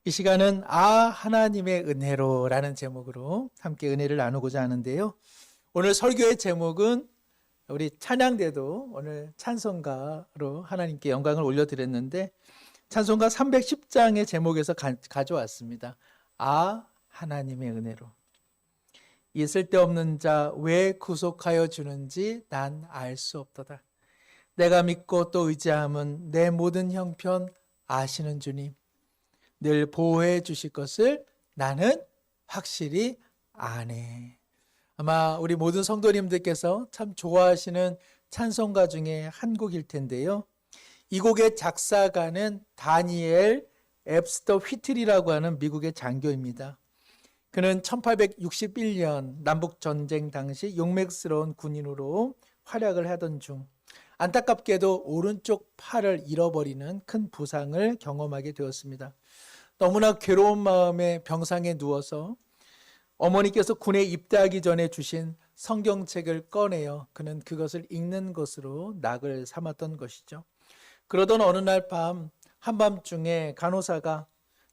이 시간은 하나님의 은혜로라는 제목으로 함께 은혜를 나누고자 하는데요. 오늘 설교의 제목은 우리 찬양대도 오늘 찬송가로 하나님께 영광을 올려드렸는데 찬송가 310장의 제목에서 가져왔습니다. 하나님의 은혜로. 이 쓸데없는 자 왜 구속하여 주는지 난 알 수 없도다. 내가 믿고 또 의지함은 내 모든 형편 아시는 주님. 늘 보호해 주실 것을 나는 확실히 아네. 아마 우리 모든 성도님들께서 참 좋아하시는 찬송가 중에 한 곡일 텐데요. 이 곡의 작사가는 다니엘 앱스터 휘틀이라고 하는 미국의 장교입니다. 그는 1861년 남북전쟁 당시 용맹스러운 군인으로 활약을 하던 중 안타깝게도 오른쪽 팔을 잃어버리는 큰 부상을 경험하게 되었습니다. 너무나 괴로운 마음에 병상에 누워서 어머니께서 군에 입대하기 전에 주신 성경책을 꺼내어 그는 그것을 읽는 것으로 낙을 삼았던 것이죠. 그러던 어느 날 밤 한밤중에 간호사가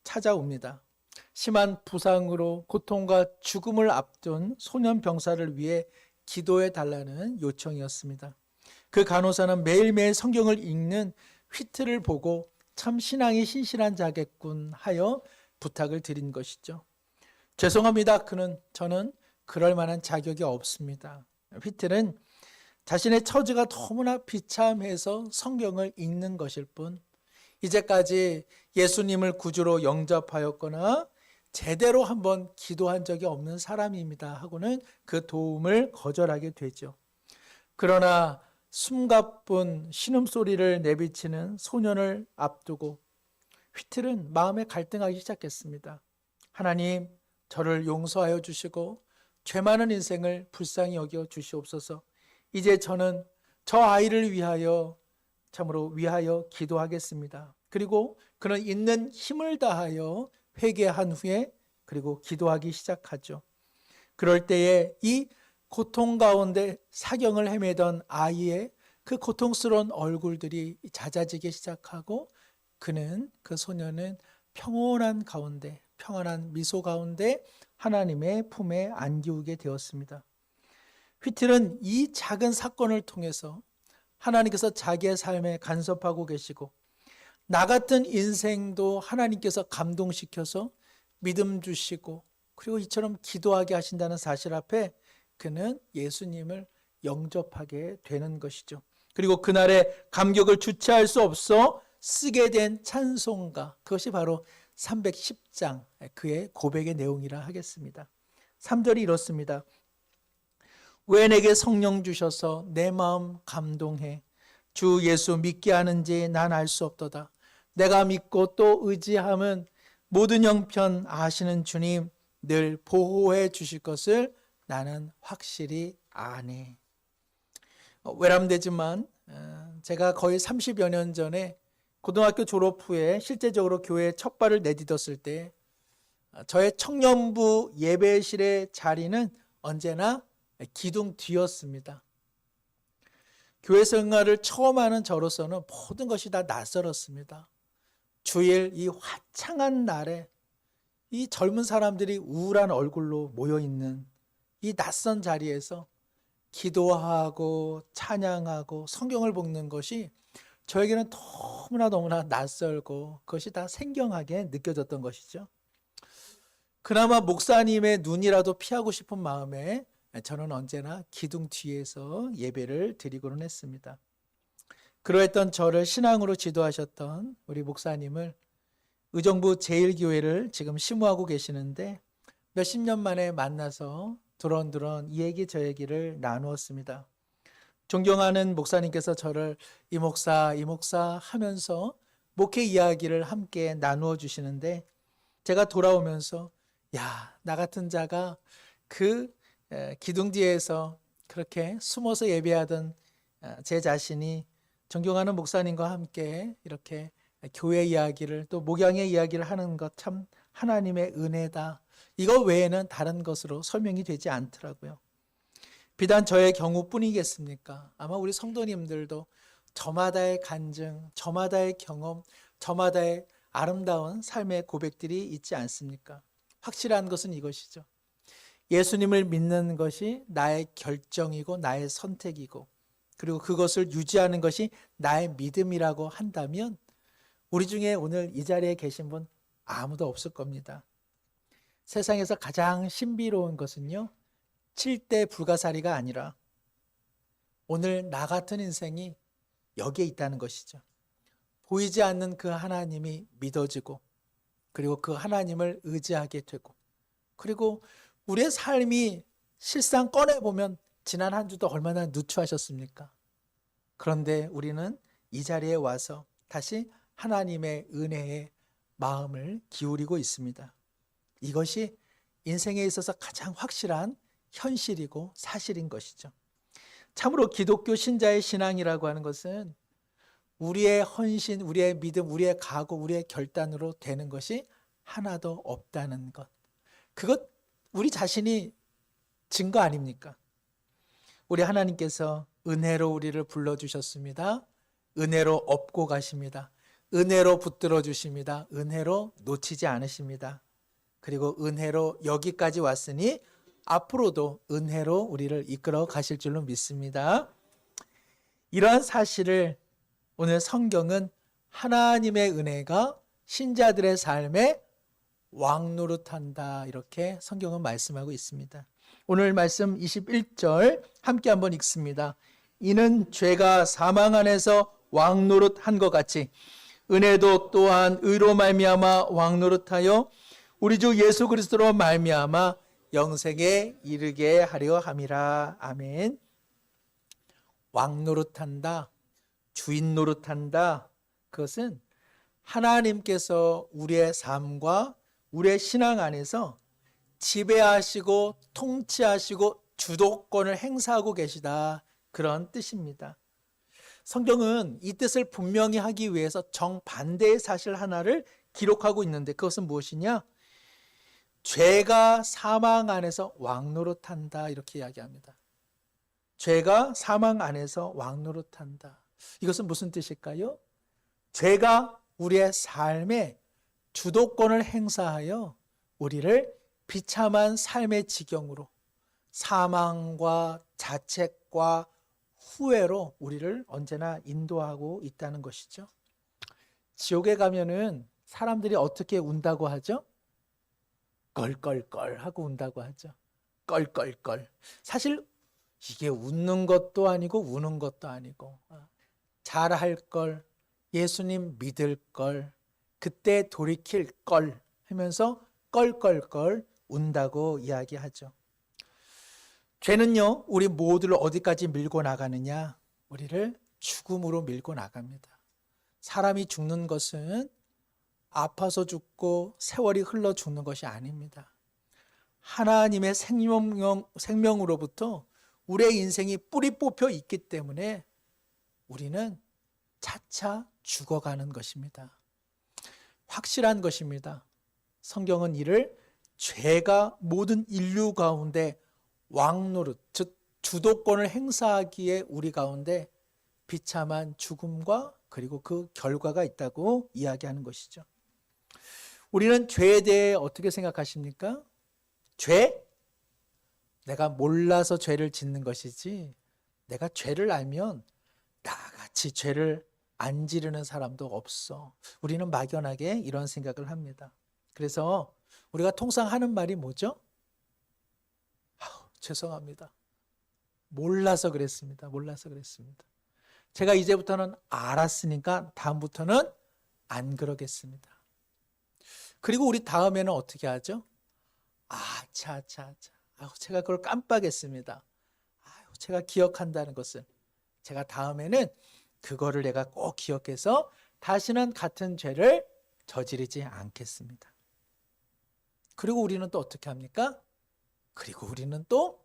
찾아옵니다. 심한 부상으로 고통과 죽음을 앞둔 소년 병사를 위해 기도해 달라는 요청이었습니다. 그 간호사는 매일매일 성경을 읽는 휘트를 보고 참 신앙이 신실한 자겠군 하여 부탁을 드린 것이죠. 죄송합니다. 저는 그럴 만한 자격이 없습니다. 휘트는 자신의 처지가 너무나 비참해서 성경을 읽는 것일 뿐 이제까지 예수님을 구주로 영접하였거나 제대로 한번 기도한 적이 없는 사람입니다 하고는 그 도움을 거절하게 되죠. 그러나 숨가쁜 신음소리를 내비치는 소년을 앞두고 휘틀은 마음에 갈등하기 시작했습니다. 하나님, 저를 용서하여 주시고 죄 많은 인생을 불쌍히 여겨 주시옵소서. 이제 저는 저 아이를 참으로 위하여 기도하겠습니다. 그리고 그는 있는 힘을 다하여 회개한 후에 그리고 기도하기 시작하죠. 그럴 때에 이 고통 가운데 사경을 헤매던 아이의 그 고통스러운 얼굴들이 잦아지기 시작하고 그 소년은 평온한 미소 가운데 하나님의 품에 안기우게 되었습니다. 휘틀은 이 작은 사건을 통해서 하나님께서 자기의 삶에 간섭하고 계시고 나 같은 인생도 하나님께서 감동시켜서 믿음 주시고 그리고 이처럼 기도하게 하신다는 사실 앞에 그는 예수님을 영접하게 되는 것이죠. 그리고 그날의 감격을 주체할 수 없어 쓰게 된 찬송가, 그것이 바로 310장 그의 고백의 내용이라 하겠습니다. 3절이 이렇습니다. 왜 내게 성령 주셔서 내 마음 감동해 주 예수 믿게 하는지 난 알 수 없도다. 내가 믿고 또 의지함은 모든 형편 아시는 주님 늘 보호해 주실 것을 나는 확실히 아네. 외람되지만 제가 거의 30여 년 전에 고등학교 졸업 후에 실제적으로 교회에 첫 발을 내딛었을 때 저의 청년부 예배실의 자리는 언제나 기둥 뒤였습니다. 교회 생활을 처음 하는 저로서는 모든 것이 다 낯설었습니다. 주일 이 화창한 날에 이 젊은 사람들이 우울한 얼굴로 모여있는 이 낯선 자리에서 기도하고 찬양하고 성경을 읽는 것이 저에게는 너무나 낯설고 그것이 다 생경하게 느껴졌던 것이죠. 그나마 목사님의 눈이라도 피하고 싶은 마음에 저는 언제나 기둥 뒤에서 예배를 드리고는 했습니다. 그러했던 저를 신앙으로 지도하셨던 우리 목사님을 의정부 제1교회를 지금 심우하고 계시는데 몇십 년 만에 만나서 두런두런 이 얘기 저 얘기를 나누었습니다. 존경하는 목사님께서 저를 이 목사 하면서 목회 이야기를 함께 나누어 주시는데 제가 돌아오면서 나 같은 자가 그 기둥 뒤에서 그렇게 숨어서 예배하던 제 자신이 존경하는 목사님과 함께 이렇게 교회 이야기를 또 목양의 이야기를 하는 것 참 하나님의 은혜다. 이거 외에는 다른 것으로 설명이 되지 않더라고요. 비단 저의 경우뿐이겠습니까? 아마 우리 성도님들도 저마다의 간증, 저마다의 경험, 저마다의 아름다운 삶의 고백들이 있지 않습니까? 확실한 것은 이것이죠. 예수님을 믿는 것이 나의 결정이고 나의 선택이고, 그리고 그것을 유지하는 것이 나의 믿음이라고 한다면 우리 중에 오늘 이 자리에 계신 분 아무도 없을 겁니다. 세상에서 가장 신비로운 것은요, 7대 불가사리가 아니라 오늘 나 같은 인생이 여기에 있다는 것이죠. 보이지 않는 그 하나님이 믿어지고, 그리고 그 하나님을 의지하게 되고, 그리고 우리의 삶이 실상 꺼내보면 지난 한 주도 얼마나 누추하셨습니까? 그런데 우리는 이 자리에 와서 다시 하나님의 은혜에 마음을 기울이고 있습니다. 이것이 인생에 있어서 가장 확실한 현실이고 사실인 것이죠. 참으로 기독교 신자의 신앙이라고 하는 것은 우리의 헌신, 우리의 믿음, 우리의 각오, 우리의 결단으로 되는 것이 하나도 없다는 것. 그것 우리 자신이 증거 아닙니까? 우리 하나님께서 은혜로 우리를 불러주셨습니다. 은혜로 업고 가십니다. 은혜로 붙들어 주십니다. 은혜로 놓치지 않으십니다. 그리고 은혜로 여기까지 왔으니 앞으로도 은혜로 우리를 이끌어 가실 줄로 믿습니다. 이러한 사실을 오늘 성경은 하나님의 은혜가 신자들의 삶에 왕노릇한다, 이렇게 성경은 말씀하고 있습니다. 오늘 말씀 21절 함께 한번 읽습니다. 이는 죄가 사망 안에서 왕노릇한 것 같이 은혜도 또한 의로 말미암아 왕노릇하여 우리 주 예수 그리스도로 말미암아 영생에 이르게 하려 함이라. 아멘. 왕노릇한다, 주인 노릇한다, 그것은 하나님께서 우리의 삶과 우리의 신앙 안에서 지배하시고 통치하시고 주도권을 행사하고 계시다, 그런 뜻입니다. 성경은 이 뜻을 분명히 하기 위해서 정반대의 사실 하나를 기록하고 있는데, 그것은 무엇이냐? 죄가 사망 안에서 왕노릇한다, 이렇게 이야기합니다. 죄가 사망 안에서 왕노릇한다. 이것은 무슨 뜻일까요? 죄가 우리의 삶에 주도권을 행사하여 우리를 비참한 삶의 지경으로, 사망과 자책과 후회로 우리를 언제나 인도하고 있다는 것이죠. 지옥에 가면은 사람들이 어떻게 운다고 하죠? 껄껄껄 하고 운다고 하죠. 껄껄껄. 사실 이게 웃는 것도 아니고 우는 것도 아니고, 잘할 걸, 예수님 믿을 걸, 그때 돌이킬 걸 하면서 껄껄껄 운다고 이야기하죠. 죄는요, 우리 모두를 어디까지 밀고 나가느냐? 우리를 죽음으로 밀고 나갑니다. 사람이 죽는 것은 아파서 죽고 세월이 흘러 죽는 것이 아닙니다. 하나님의 생명으로부터 우리의 인생이 뿌리 뽑혀 있기 때문에 우리는 차차 죽어가는 것입니다. 확실한 것입니다. 성경은 이를 죄가 모든 인류 가운데 왕노릇, 즉 주도권을 행사하기에 우리 가운데 비참한 죽음과 그리고 그 결과가 있다고 이야기하는 것이죠. 우리는 죄에 대해 어떻게 생각하십니까? 죄? 내가 몰라서 죄를 짓는 것이지, 내가 죄를 알면 나같이 죄를 안 지르는 사람도 없어. 우리는 막연하게 이런 생각을 합니다. 그래서 우리가 통상 하는 말이 뭐죠? 죄송합니다. 몰라서 그랬습니다. 몰라서 그랬습니다. 제가 이제부터는 알았으니까 다음부터는 안 그러겠습니다. 그리고 우리 다음에는 어떻게 하죠? 제가 그걸 깜빡했습니다. 제가 기억한다는 것은, 제가 다음에는 그거를 내가 꼭 기억해서 다시는 같은 죄를 저지르지 않겠습니다. 그리고 우리는 또 어떻게 합니까? 그리고 우리는 또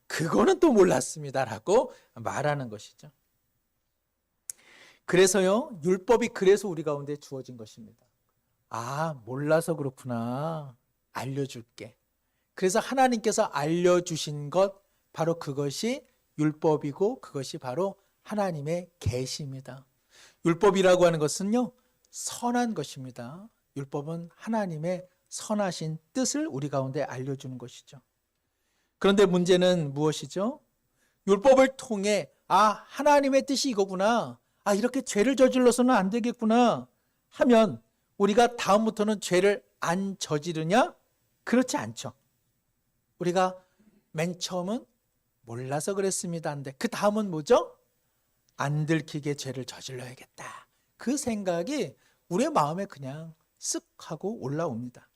그거는 또 몰랐습니다라고 말하는 것이죠. 그래서요, 율법이 그래서 우리 가운데 주어진 것입니다. 몰라서 그렇구나. 알려줄게. 그래서 하나님께서 알려주신 것, 바로 그것이 율법이고 그것이 바로 하나님의 계시입니다. 율법이라고 하는 것은요, 선한 것입니다. 율법은 하나님의 선하신 뜻을 우리 가운데 알려주는 것이죠. 그런데 문제는 무엇이죠? 율법을 통해 하나님의 뜻이 이거구나. 이렇게 죄를 저질러서는 안 되겠구나 하면 우리가 다음부터는 죄를 안 저지르냐? 그렇지 않죠. 우리가 맨 처음은 몰라서 그랬습니다. 근데 그 다음은 뭐죠? 안 들키게 죄를 저질러야겠다. 그 생각이 우리의 마음에 그냥 쓱 하고 올라옵니다.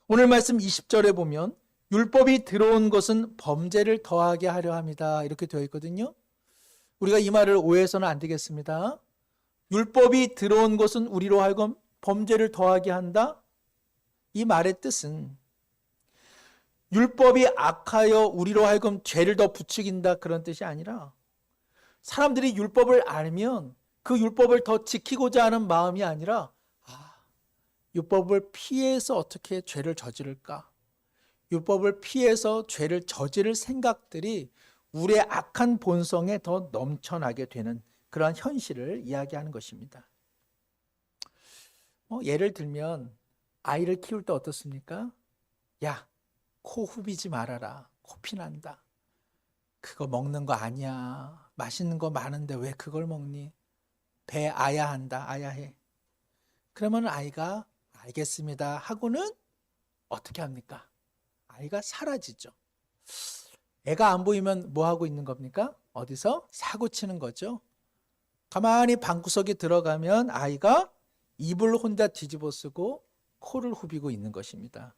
오늘 말씀 20절에 보면 율법이 들어온 것은 범죄를 더하게 하려 함이다. 이렇게 되어 있거든요. 우리가 이 말을 오해해서는 안 되겠습니다. 율법이 들어온 것은 우리로 하여금 범죄를 더하게 한다? 이 말의 뜻은 율법이 악하여 우리로 하여금 죄를 더 부추긴다 그런 뜻이 아니라 사람들이 율법을 알면 그 율법을 더 지키고자 하는 마음이 아니라 율법을 피해서 어떻게 죄를 저지를까? 율법을 피해서 죄를 저지를 생각들이 우리의 악한 본성에 더 넘쳐나게 되는 그러한 현실을 이야기하는 것입니다. 예를 들면 아이를 키울 때 어떻습니까? 야, 코 후비지 말아라. 코피 난다. 그거 먹는 거 아니야. 맛있는 거 많은데 왜 그걸 먹니? 배 아야 한다. 아야 해. 그러면 아이가 알겠습니다 하고는 어떻게 합니까? 아이가 사라지죠. 애가 안 보이면 뭐 하고 있는 겁니까? 어디서? 사고 치는 거죠. 가만히 방구석에 들어가면 아이가 입을 혼자 뒤집어 쓰고 코를 후비고 있는 것입니다.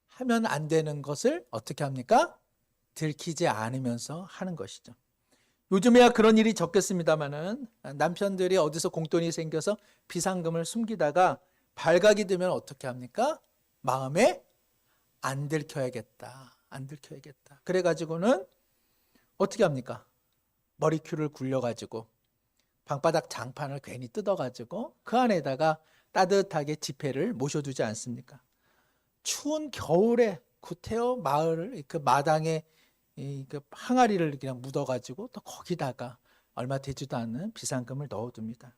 하면 안 되는 것을 어떻게 합니까? 들키지 않으면서 하는 것이죠. 요즘에야 그런 일이 적겠습니다마는 남편들이 어디서 공돈이 생겨서 비상금을 숨기다가 발각이 되면 어떻게 합니까? 마음에 안 들켜야겠다. 안 들켜야겠다. 그래가지고는 어떻게 합니까? 머리큐를 굴려가지고 방바닥 장판을 괜히 뜯어가지고 그 안에다가 따뜻하게 지폐를 모셔두지 않습니까? 추운 겨울에 구태여 마을을 그 마당에 그 항아리를 그냥 묻어가지고 또 거기다가 얼마 되지도 않는 비상금을 넣어둡니다.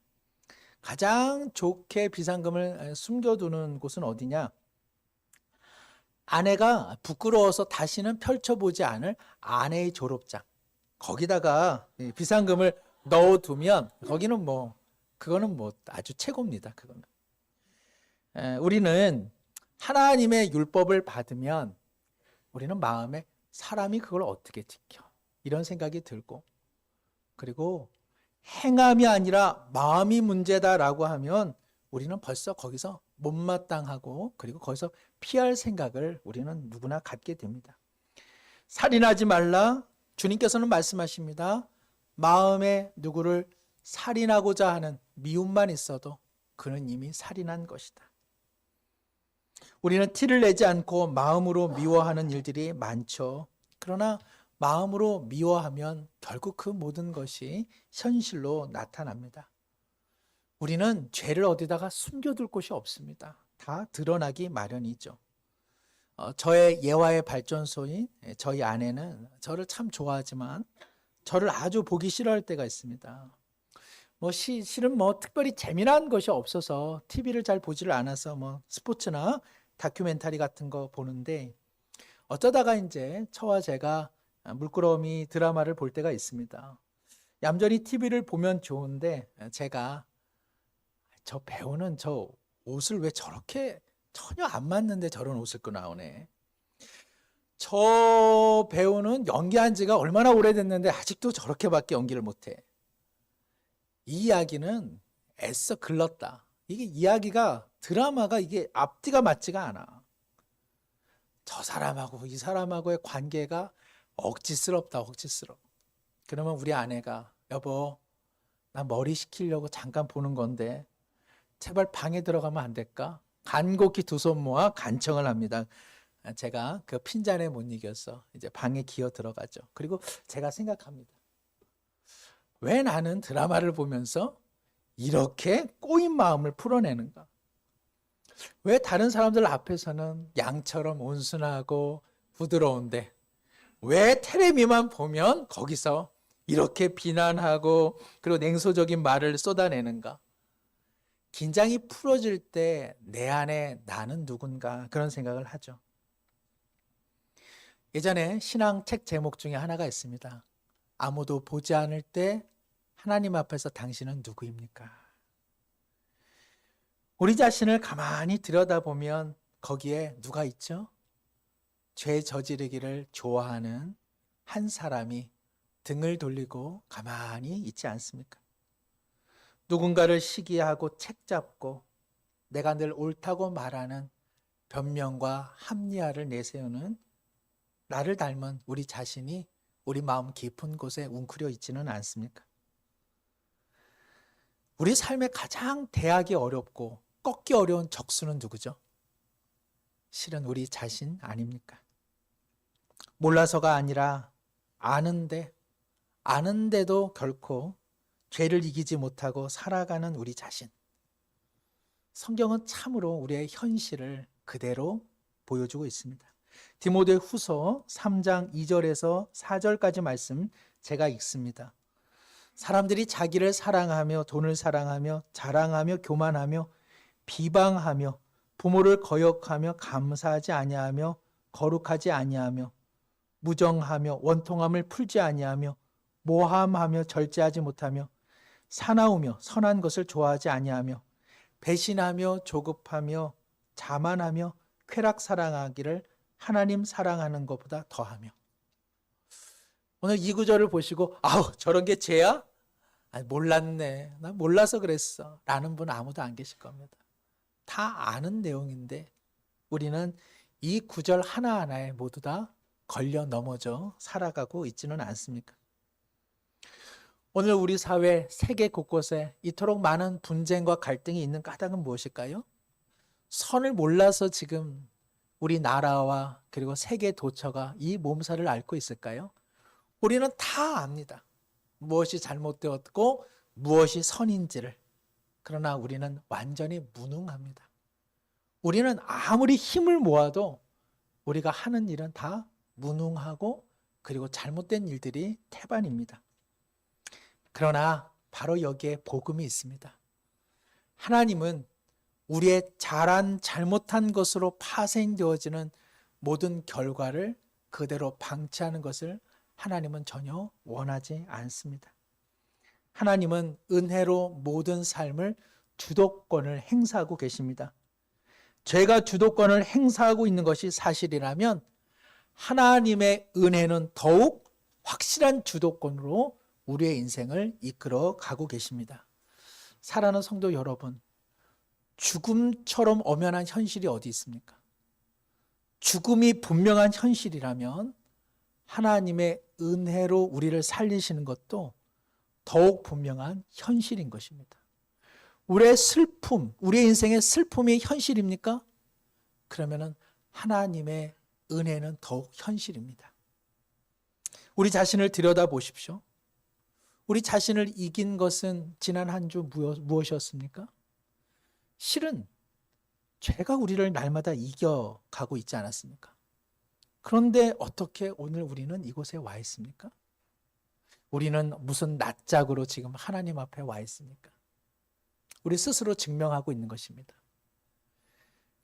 가장 좋게 비상금을 숨겨두는 곳은 어디냐? 아내가 부끄러워서 다시는 펼쳐보지 않을 아내의 졸업장. 거기다가 비상금을 넣어두면 거기는 그거는 아주 최고입니다. 그거는. 우리는 하나님의 율법을 받으면 우리는 마음에 사람이 그걸 어떻게 지켜? 이런 생각이 들고, 그리고 행함이 아니라 마음이 문제다라고 하면 우리는 벌써 거기서 못마땅하고 그리고 거기서 피할 생각을 우리는 누구나 갖게 됩니다. 살인하지 말라. 주님께서는 말씀하십니다. 마음에 누구를 살인하고자 하는 미움만 있어도 그는 이미 살인한 것이다. 우리는 티를 내지 않고 마음으로 미워하는 일들이 많죠. 그러나 마음으로 미워하면 결국 그 모든 것이 현실로 나타납니다. 우리는 죄를 어디다가 숨겨둘 곳이 없습니다. 다 드러나기 마련이죠. 저의 예화의 발전소인 저희 아내는 저를 참 좋아하지만 저를 아주 보기 싫어할 때가 있습니다. 실은 특별히 재미난 것이 없어서 TV를 잘 보지를 않아서 스포츠나 다큐멘터리 같은 거 보는데 어쩌다가 이제 저와 제가 물끄러미 드라마를 볼 때가 있습니다. 얌전히 TV를 보면 좋은데 제가 저 배우는 저 옷을 왜 저렇게 전혀 안 맞는데 저런 옷을 입고 나오네. 저 배우는 연기한 지가 얼마나 오래됐는데 아직도 저렇게밖에 연기를 못해. 이 이야기는 애써 글렀다. 이게 이야기가 드라마가 이게 앞뒤가 맞지가 않아. 저 사람하고 이 사람하고의 관계가 억지스럽다, 억지스러워. 그러면 우리 아내가 여보, 나 머리 식히려고 잠깐 보는 건데 제발 방에 들어가면 안 될까? 간곡히 두 손 모아 간청을 합니다. 제가 그 핀잔에 못 이겨서 이제 방에 기어 들어가죠. 그리고 제가 생각합니다. 왜 나는 드라마를 보면서 이렇게 꼬인 마음을 풀어내는가? 왜 다른 사람들 앞에서는 양처럼 온순하고 부드러운데 왜 텔레비만 보면 거기서 이렇게 비난하고 그리고 냉소적인 말을 쏟아내는가? 긴장이 풀어질 때 내 안에 나는 누군가 그런 생각을 하죠. 예전에 신앙 책 제목 중에 하나가 있습니다. 아무도 보지 않을 때 하나님 앞에서 당신은 누구입니까? 우리 자신을 가만히 들여다보면 거기에 누가 있죠? 죄 저지르기를 좋아하는 한 사람이 등을 돌리고 가만히 있지 않습니까? 누군가를 시기하고 책잡고 내가 늘 옳다고 말하는 변명과 합리화를 내세우는 나를 닮은 우리 자신이 우리 마음 깊은 곳에 웅크려 있지는 않습니까? 우리 삶에 가장 대하기 어렵고 꺾기 어려운 적수는 누구죠? 실은 우리 자신 아닙니까? 몰라서가 아니라 아는데도 결코 죄를 이기지 못하고 살아가는 우리 자신. 성경은 참으로 우리의 현실을 그대로 보여주고 있습니다. 디모데 후서 3장 2절에서 4절까지 말씀 제가 읽습니다. 사람들이 자기를 사랑하며 돈을 사랑하며 자랑하며 교만하며 비방하며 부모를 거역하며 감사하지 아니하며 거룩하지 아니하며 무정하며 원통함을 풀지 아니하며 모함하며 절제하지 못하며 사나우며 선한 것을 좋아하지 아니하며 배신하며 조급하며 자만하며 쾌락 사랑하기를 하나님 사랑하는 것보다 더하며. 오늘 이 구절을 보시고 아우 저런 게 죄야? 아니, 몰랐네. 나 몰라서 그랬어. 라는 분 아무도 안 계실 겁니다. 다 아는 내용인데 우리는 이 구절 하나하나에 모두 다 걸려 넘어져 살아가고 있지는 않습니까? 오늘 우리 사회 세계 곳곳에 이토록 많은 분쟁과 갈등이 있는 까닭은 무엇일까요? 선을 몰라서 지금 우리 나라와 그리고 세계 도처가 이 몸살을 앓고 있을까요? 우리는 다 압니다. 무엇이 잘못되었고 무엇이 선인지를. 그러나 우리는 완전히 무능합니다. 우리는 아무리 힘을 모아도 우리가 하는 일은 다 무능하고 그리고 잘못된 일들이 태반입니다. 그러나 바로 여기에 복음이 있습니다. 하나님은 우리의 잘한 잘못한 것으로 파생되어지는 모든 결과를 그대로 방치하는 것을 하나님은 전혀 원하지 않습니다. 하나님은 은혜로 모든 삶을 주도권을 행사하고 계십니다. 죄가 주도권을 행사하고 있는 것이 사실이라면 하나님의 은혜는 더욱 확실한 주도권으로 우리의 인생을 이끌어 가고 계십니다. 사랑하는 성도 여러분, 죽음처럼 엄연한 현실이 어디 있습니까? 죽음이 분명한 현실이라면 하나님의 은혜로 우리를 살리시는 것도 더욱 분명한 현실인 것입니다. 우리의 슬픔, 우리의 인생의 슬픔이 현실입니까? 그러면 하나님의 은혜는 더욱 현실입니다. 우리 자신을 들여다보십시오. 우리 자신을 이긴 것은 지난 한 주 무엇이었습니까? 실은 죄가 우리를 날마다 이겨가고 있지 않았습니까? 그런데 어떻게 오늘 우리는 이곳에 와 있습니까? 우리는 무슨 낯짝으로 지금 하나님 앞에 와 있습니까? 우리 스스로 증명하고 있는 것입니다.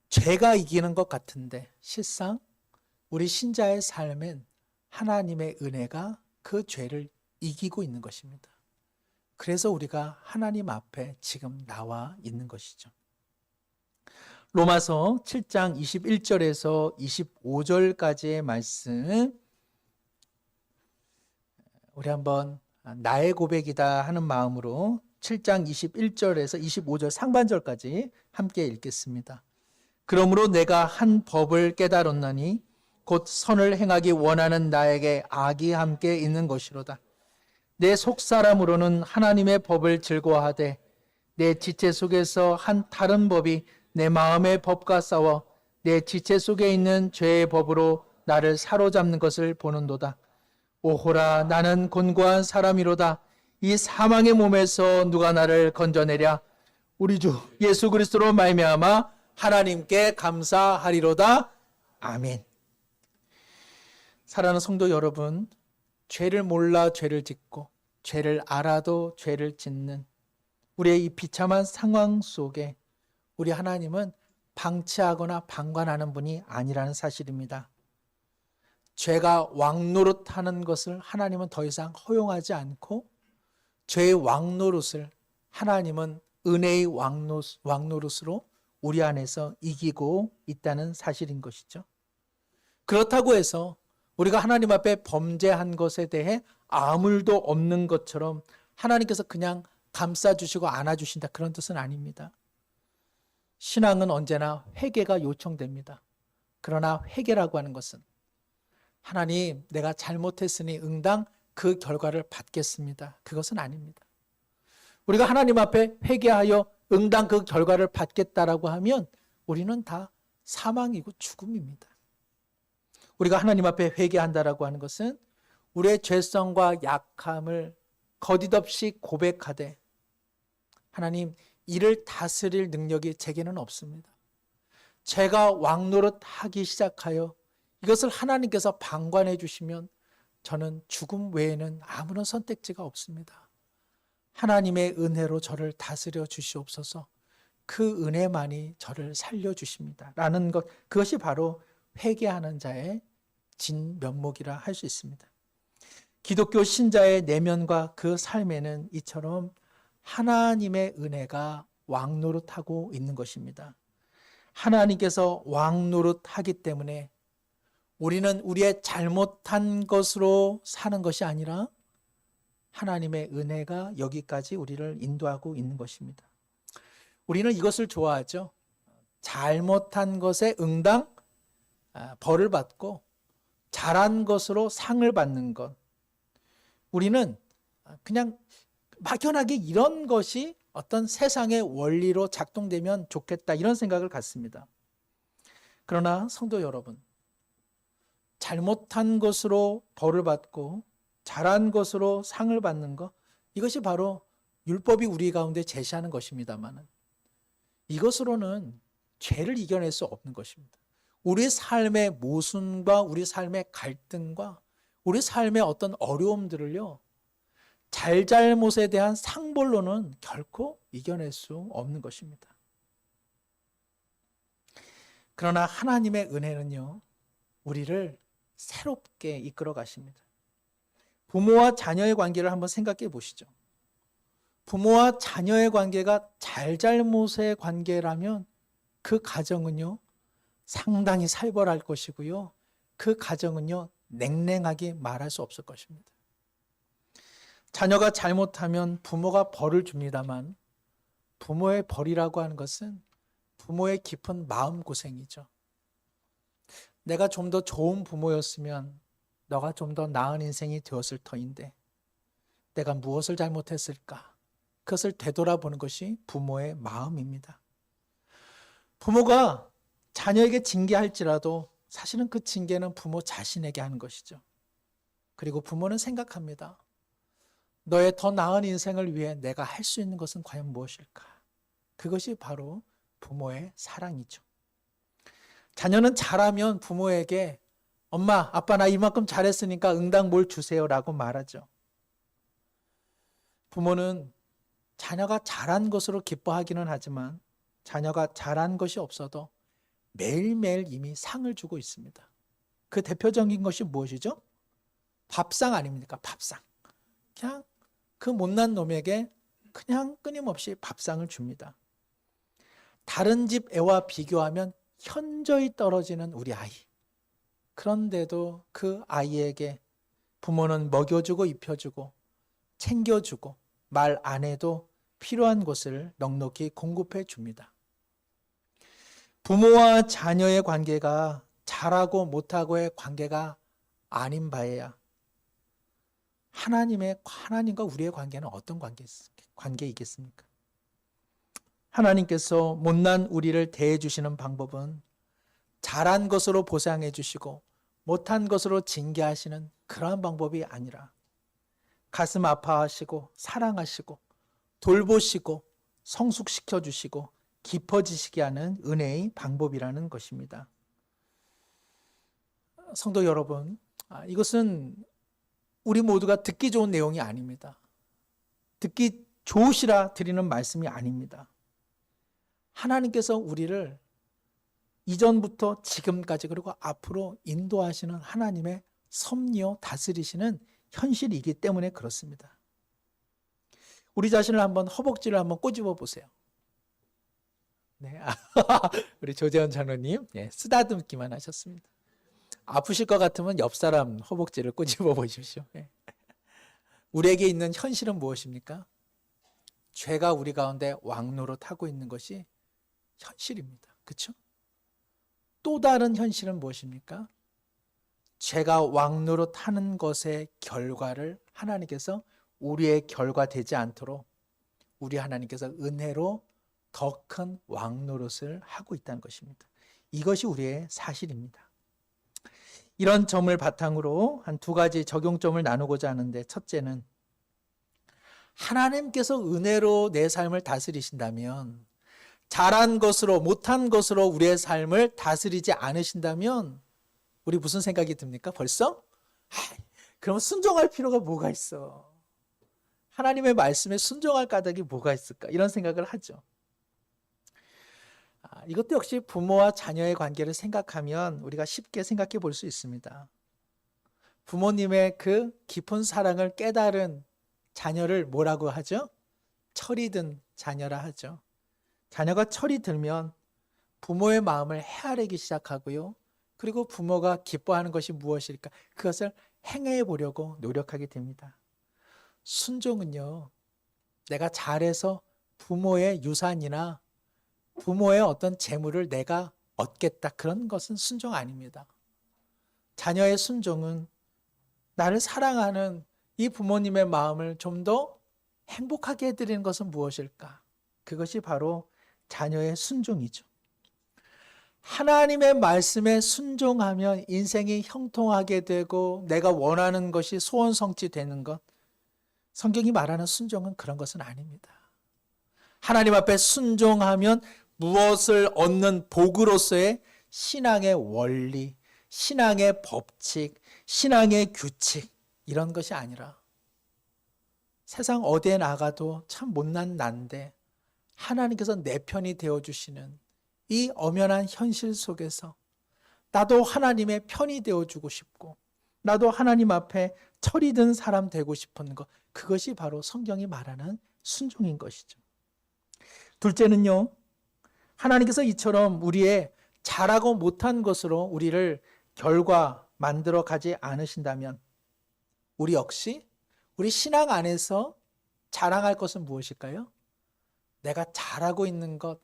죄가 이기는 것 같은데 실상 우리 신자의 삶엔 하나님의 은혜가 그 죄를 이기고 있는 것입니다. 그래서 우리가 하나님 앞에 지금 나와 있는 것이죠. 로마서 7장 21절에서 25절까지의 말씀 우리 한번 나의 고백이다 하는 마음으로 7장 21절에서 25절 상반절까지 함께 읽겠습니다. 그러므로 내가 한 법을 깨달았나니 곧 선을 행하기 원하는 나에게 악이 함께 있는 것이로다. 내 속사람으로는 하나님의 법을 즐거워하되 내 지체 속에서 한 다른 법이 내 마음의 법과 싸워 내 지체 속에 있는 죄의 법으로 나를 사로잡는 것을 보는도다. 오호라 나는 곤고한 사람이로다. 이 사망의 몸에서 누가 나를 건져내랴. 우리 주 예수 그리스도로 말미암아 하나님께 감사하리로다. 아멘. 사랑하는 성도 여러분, 죄를 몰라 죄를 짓고 죄를 알아도 죄를 짓는 우리의 이 비참한 상황 속에 우리 하나님은 방치하거나 방관하는 분이 아니라는 사실입니다. 죄가 왕노릇하는 것을 하나님은 더 이상 허용하지 않고 죄의 왕노릇을 하나님은 은혜의 왕노릇으로 우리 안에서 이기고 있다는 사실인 것이죠. 그렇다고 해서 우리가 하나님 앞에 범죄한 것에 대해 아무 일도 없는 것처럼 하나님께서 그냥 감싸주시고 안아주신다, 그런 뜻은 아닙니다. 신앙은 언제나 회개가 요청됩니다. 그러나 회개라고 하는 것은 하나님, 내가 잘못했으니 응당 그 결과를 받겠습니다, 그것은 아닙니다. 우리가 하나님 앞에 회개하여 응당 그 결과를 받겠다라고 하면 우리는 다 사망이고 죽음입니다. 우리가 하나님 앞에 회개한다라고 하는 것은 우리의 죄성과 약함을 거짓없이 고백하되, 하나님, 이를 다스릴 능력이 제게는 없습니다. 제가 왕노릇하기 시작하여 이것을 하나님께서 방관해 주시면 저는 죽음 외에는 아무런 선택지가 없습니다. 하나님의 은혜로 저를 다스려 주시옵소서. 그 은혜만이 저를 살려주십니다 라는 것, 그것이 바로 회개하는 자의 진면목이라 할 수 있습니다. 기독교 신자의 내면과 그 삶에는 이처럼 하나님의 은혜가 왕노릇하고 있는 것입니다. 하나님께서 왕노릇하기 때문에 우리는 우리의 잘못한 것으로 사는 것이 아니라 하나님의 은혜가 여기까지 우리를 인도하고 있는 것입니다. 우리는 이것을 좋아하죠. 잘못한 것에 응당 벌을 받고 잘한 것으로 상을 받는 것. 우리는 그냥 막연하게 이런 것이 어떤 세상의 원리로 작동되면 좋겠다, 이런 생각을 갖습니다. 그러나 성도 여러분, 잘못한 것으로 벌을 받고 잘한 것으로 상을 받는 것, 이것이 바로 율법이 우리 가운데 제시하는 것입니다만 이것으로는 죄를 이겨낼 수 없는 것입니다. 우리 삶의 모순과 우리 삶의 갈등과 우리 삶의 어떤 어려움들을요, 잘잘못에 대한 상벌로는 결코 이겨낼 수 없는 것입니다. 그러나 하나님의 은혜는요, 우리를 새롭게 이끌어 가십니다. 부모와 자녀의 관계를 한번 생각해 보시죠. 부모와 자녀의 관계가 잘잘못의 관계라면 그 가정은요, 상당히 살벌할 것이고요, 그 가정은요, 냉랭하게 말할 수 없을 것입니다. 자녀가 잘못하면 부모가 벌을 줍니다만 부모의 벌이라고 하는 것은 부모의 깊은 마음고생이죠. 내가 좀 더 좋은 부모였으면 너가 좀 더 나은 인생이 되었을 터인데 내가 무엇을 잘못했을까? 그것을 되돌아보는 것이 부모의 마음입니다. 부모가 자녀에게 징계할지라도 사실은 그 징계는 부모 자신에게 하는 것이죠. 그리고 부모는 생각합니다. 너의 더 나은 인생을 위해 내가 할 수 있는 것은 과연 무엇일까? 그것이 바로 부모의 사랑이죠. 자녀는 잘하면 부모에게 엄마, 아빠 나 이만큼 잘했으니까 응당 뭘 주세요라고 말하죠. 부모는 자녀가 잘한 것으로 기뻐하기는 하지만 자녀가 잘한 것이 없어도 매일매일 이미 상을 주고 있습니다. 그 대표적인 것이 무엇이죠? 밥상 아닙니까? 밥상. 그냥 그 못난 놈에게 그냥 끊임없이 밥상을 줍니다. 다른 집 애와 비교하면 현저히 떨어지는 우리 아이. 그런데도 그 아이에게 부모는 먹여주고 입혀주고 챙겨주고 말 안 해도 필요한 것을 넉넉히 공급해 줍니다. 부모와 자녀의 관계가 잘하고 못하고의 관계가 아닌 바에야 하나님과 우리의 관계는 어떤 관계이겠습니까? 하나님께서 못난 우리를 대해 주시는 방법은 잘한 것으로 보상해 주시고 못한 것으로 징계하시는 그러한 방법이 아니라 가슴 아파하시고 사랑하시고 돌보시고 성숙시켜 주시고 깊어지시게 하는 은혜의 방법이라는 것입니다. 성도 여러분, 이것은 우리 모두가 듣기 좋은 내용이 아닙니다. 듣기 좋으시라 드리는 말씀이 아닙니다. 하나님께서 우리를 이전부터 지금까지 그리고 앞으로 인도하시는 하나님의 섭리요 다스리시는 현실이기 때문에 그렇습니다. 우리 자신을 한번 허벅지를 한번 꼬집어 보세요. 네, 우리 조재현 장로님 쓰다듬기만 하셨습니다. 아프실 것 같으면 옆 사람 허벅지를 꼬집어 보십시오. 우리에게 있는 현실은 무엇입니까? 죄가 우리 가운데 왕노릇하고 있는 것이 현실입니다. 그렇죠? 또 다른 현실은 무엇입니까? 죄가 왕노릇하는 것의 결과를 하나님께서 우리의 결과 되지 않도록 우리 하나님께서 은혜로 더 큰 왕노릇을 하고 있다는 것입니다. 이것이 우리의 사실입니다. 이런 점을 바탕으로 한 두 가지 적용점을 나누고자 하는데, 첫째는 하나님께서 은혜로 내 삶을 다스리신다면, 잘한 것으로 못한 것으로 우리의 삶을 다스리지 않으신다면 우리 무슨 생각이 듭니까? 벌써? 그럼 순종할 필요가 뭐가 있어? 하나님의 말씀에 순종할 까닭이 뭐가 있을까? 이런 생각을 하죠. 이것도 역시 부모와 자녀의 관계를 생각하면 우리가 쉽게 생각해 볼 수 있습니다. 부모님의 그 깊은 사랑을 깨달은 자녀를 뭐라고 하죠? 철이 든 자녀라 하죠. 자녀가 철이 들면 부모의 마음을 헤아리기 시작하고요. 그리고 부모가 기뻐하는 것이 무엇일까? 그것을 행해 보려고 노력하게 됩니다. 순종은요, 내가 잘해서 부모의 유산이나 부모의 어떤 재물을 내가 얻겠다, 그런 것은 순종 아닙니다. 자녀의 순종은 나를 사랑하는 이 부모님의 마음을 좀 더 행복하게 해드리는 것은 무엇일까? 그것이 바로 자녀의 순종이죠. 하나님의 말씀에 순종하면 인생이 형통하게 되고 내가 원하는 것이 소원 성취되는 것, 성경이 말하는 순종은 그런 것은 아닙니다. 하나님 앞에 순종하면 무엇을 얻는 복으로서의 신앙의 원리, 신앙의 법칙, 신앙의 규칙, 이런 것이 아니라 세상 어디에 나가도 참 못난 난데 하나님께서 내 편이 되어주시는 이 엄연한 현실 속에서 나도 하나님의 편이 되어주고 싶고 나도 하나님 앞에 철이 든 사람 되고 싶은 것, 그것이 바로 성경이 말하는 순종인 것이죠. 둘째는요, 하나님께서 이처럼 우리의 잘하고 못한 것으로 우리를 결과 만들어 가지 않으신다면 우리 역시 우리 신앙 안에서 자랑할 것은 무엇일까요? 내가 잘하고 있는 것,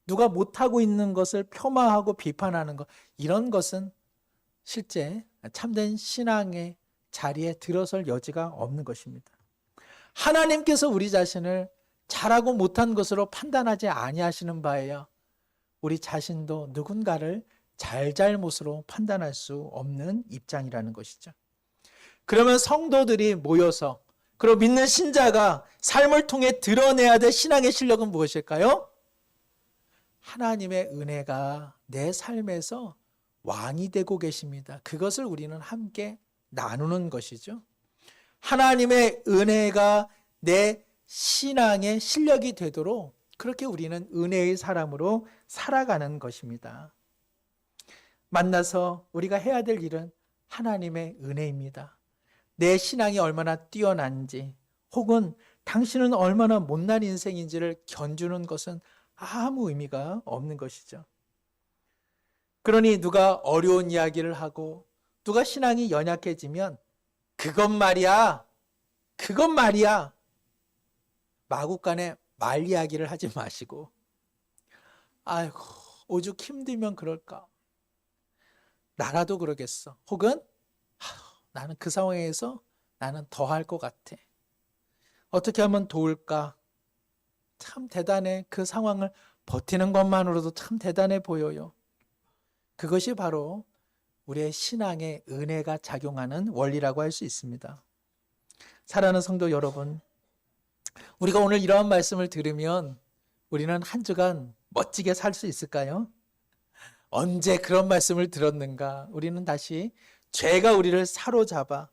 누가 못하고 있는 것을 폄하하고 비판하는 것, 이런 것은 실제 참된 신앙의 자리에 들어설 여지가 없는 것입니다. 하나님께서 우리 자신을 잘하고 못한 것으로 판단하지 아니하시는 바에야 우리 자신도 누군가를 잘잘못으로 판단할 수 없는 입장이라는 것이죠. 그러면 성도들이 모여서, 그리고 믿는 신자가 삶을 통해 드러내야 될 신앙의 실력은 무엇일까요? 하나님의 은혜가 내 삶에서 왕이 되고 계십니다. 그것을 우리는 함께 나누는 것이죠. 하나님의 은혜가 내 신앙의 실력이 되도록 그렇게 우리는 은혜의 사람으로 살아가는 것입니다. 만나서 우리가 해야 될 일은 하나님의 은혜입니다. 내 신앙이 얼마나 뛰어난지, 혹은 당신은 얼마나 못난 인생인지를 견주는 것은 아무 의미가 없는 것이죠. 그러니 누가 어려운 이야기를 하고 누가 신앙이 연약해지면 그것 말이야 마구간에 말 이야기를 하지 마시고, 아이고 오죽 힘들면 그럴까, 나라도 그러겠어, 혹은 나는 그 상황에서 나는 더 할 것 같아, 어떻게 하면 도울까, 참 대단해, 그 상황을 버티는 것만으로도 참 대단해 보여요. 그것이 바로 우리의 신앙의 은혜가 작용하는 원리라고 할 수 있습니다. 사랑하는 성도 여러분, 우리가 오늘 이러한 말씀을 들으면 우리는 한 주간 멋지게 살 수 있을까요? 언제 그런 말씀을 들었는가? 우리는 다시 죄가 우리를 사로잡아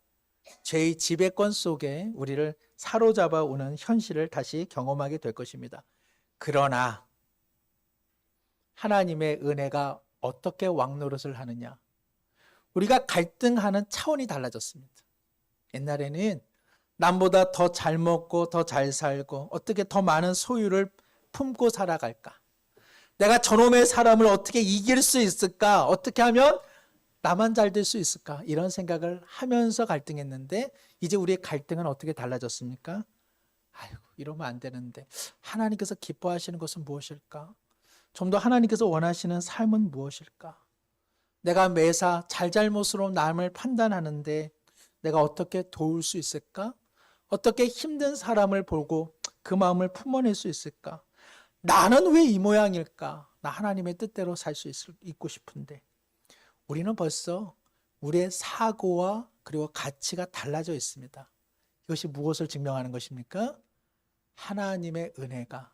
죄의 지배권 속에 우리를 사로잡아 오는 현실을 다시 경험하게 될 것입니다. 그러나 하나님의 은혜가 어떻게 왕노릇을 하느냐? 우리가 갈등하는 차원이 달라졌습니다. 옛날에는 남보다 더 잘 먹고 더 잘 살고 어떻게 더 많은 소유를 품고 살아갈까? 내가 저놈의 사람을 어떻게 이길 수 있을까? 어떻게 하면 나만 잘 될 수 있을까? 이런 생각을 하면서 갈등했는데 이제 우리의 갈등은 어떻게 달라졌습니까? 아이고, 이러면 안 되는데 하나님께서 기뻐하시는 것은 무엇일까? 좀 더 하나님께서 원하시는 삶은 무엇일까? 내가 매사 잘잘못으로 남을 판단하는데 내가 어떻게 도울 수 있을까? 어떻게 힘든 사람을 보고 그 마음을 품어낼 수 있을까? 나는 왜 이 모양일까? 나 하나님의 뜻대로 살 수 있고 싶은데 우리는 벌써 우리의 사고와 그리고 가치가 달라져 있습니다. 이것이 무엇을 증명하는 것입니까? 하나님의 은혜가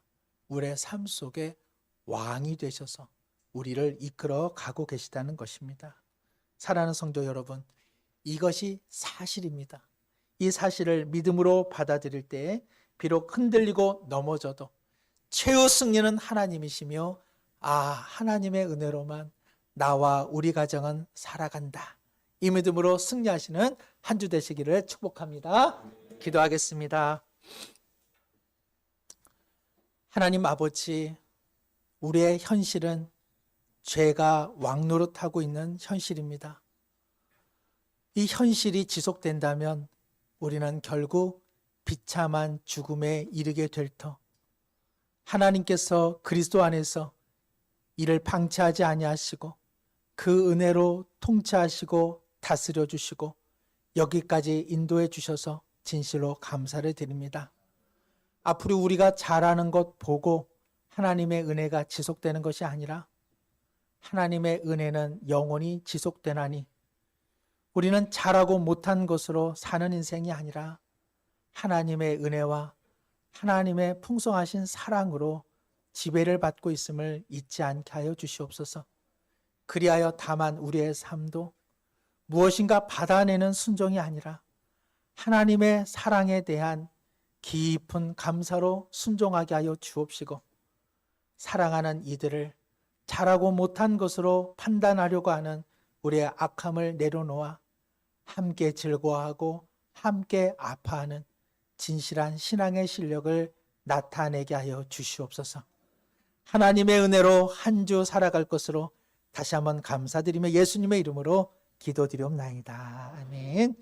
우리의 삶 속에 왕이 되셔서 우리를 이끌어 가고 계시다는 것입니다. 사랑하는 성도 여러분, 이것이 사실입니다. 이 사실을 믿음으로 받아들일 때 비록 흔들리고 넘어져도 최후 승리는 하나님이시며 하나님의 은혜로만 나와 우리 가정은 살아간다. 이 믿음으로 승리하시는 한 주 되시기를 축복합니다. 기도하겠습니다. 하나님 아버지, 우리의 현실은 죄가 왕노릇하고 있는 현실입니다. 이 현실이 지속된다면 우리는 결국 비참한 죽음에 이르게 될 터, 하나님께서 그리스도 안에서 이를 방치하지 아니하시고 그 은혜로 통치하시고 다스려 주시고 여기까지 인도해 주셔서 진실로 감사를 드립니다. 앞으로 우리가 잘하는 것 보고 하나님의 은혜가 지속되는 것이 아니라 하나님의 은혜는 영원히 지속되나니 우리는 잘하고 못한 것으로 사는 인생이 아니라 하나님의 은혜와 하나님의 풍성하신 사랑으로 지배를 받고 있음을 잊지 않게 하여 주시옵소서. 그리하여 다만 우리의 삶도 무엇인가 받아내는 순종이 아니라 하나님의 사랑에 대한 깊은 감사로 순종하게 하여 주옵시고 사랑하는 이들을 잘하고 못한 것으로 판단하려고 하는 우리의 악함을 내려놓아 함께 즐거워하고 함께 아파하는 진실한 신앙의 실력을 나타내게 하여 주시옵소서. 하나님의 은혜로 한 주 살아갈 것으로 다시 한번 감사드리며 예수님의 이름으로 기도드리옵나이다. 아멘.